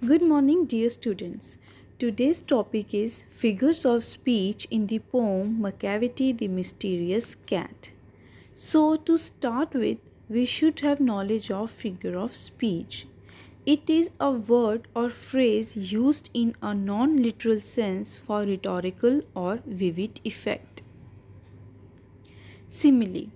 Good morning, dear students. Today's topic is figures of speech in the poem Macavity the Mysterious Cat. So, to start with, we should have knowledge of figure of speech. It is a word or phrase used in a non literal sense for rhetorical or vivid effect. Simile.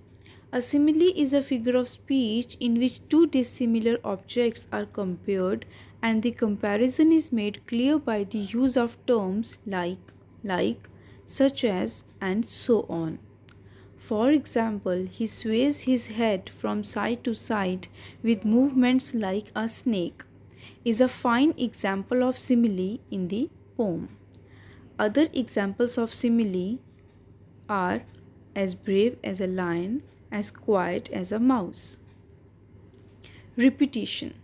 A simile is a figure of speech in which two dissimilar objects are compared and the comparison is made clear by the use of terms like, such as, and so on. For example, he sways his head from side to side with movements like a snake, is a fine example of simile in the poem. Other examples of simile are as brave as a lion, as quiet as a mouse. Repetition.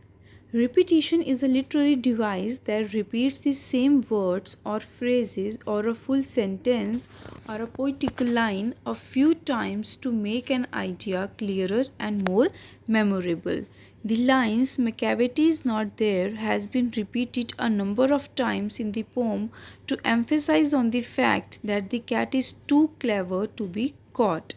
Repetition is a literary device that repeats the same words or phrases or a full sentence or a poetical line a few times to make an idea clearer and more memorable. The lines "Macavity is not there" has been repeated a number of times in the poem to emphasize on the fact that the cat is too clever to be caught.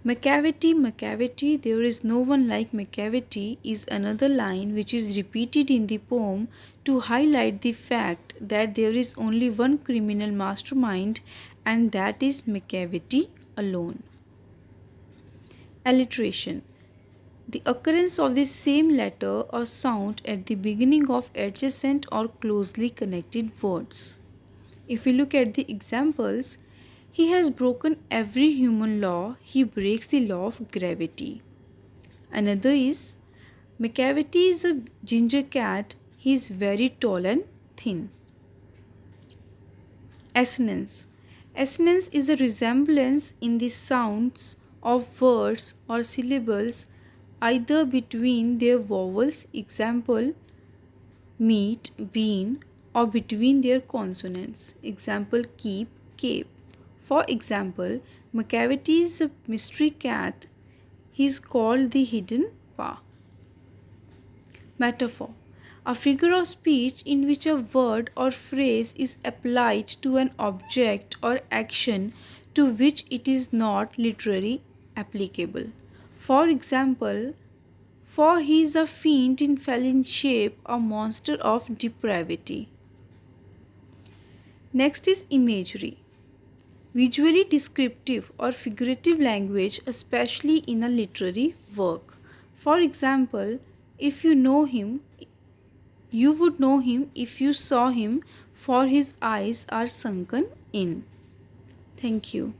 Macavity, Macavity, there is no one like Macavity is another line which is repeated in the poem to highlight the fact that there is only one criminal mastermind and that is Macavity alone. Alliteration. The occurrence of the same letter or sound at the beginning of adjacent or closely connected words. If we look at the examples, he has broken every human law, he breaks the law of gravity. Another is Macavity is a ginger cat, he is very tall and thin. Assonance. Assonance is a resemblance in the sounds of words or syllables either between their vowels, example meat, bean, or between their consonants, example keep, cape. For example, Macavity is a mystery cat. He is called the hidden paw. Metaphor. A figure of speech in which a word or phrase is applied to an object or action to which it is not literally applicable. For example, for he is a fiend in felon shape, a monster of depravity. Next is imagery. Visually descriptive or figurative language, especially in a literary work. For example, if you know him, you would know him if you saw him, for his eyes are sunken in. Thank you.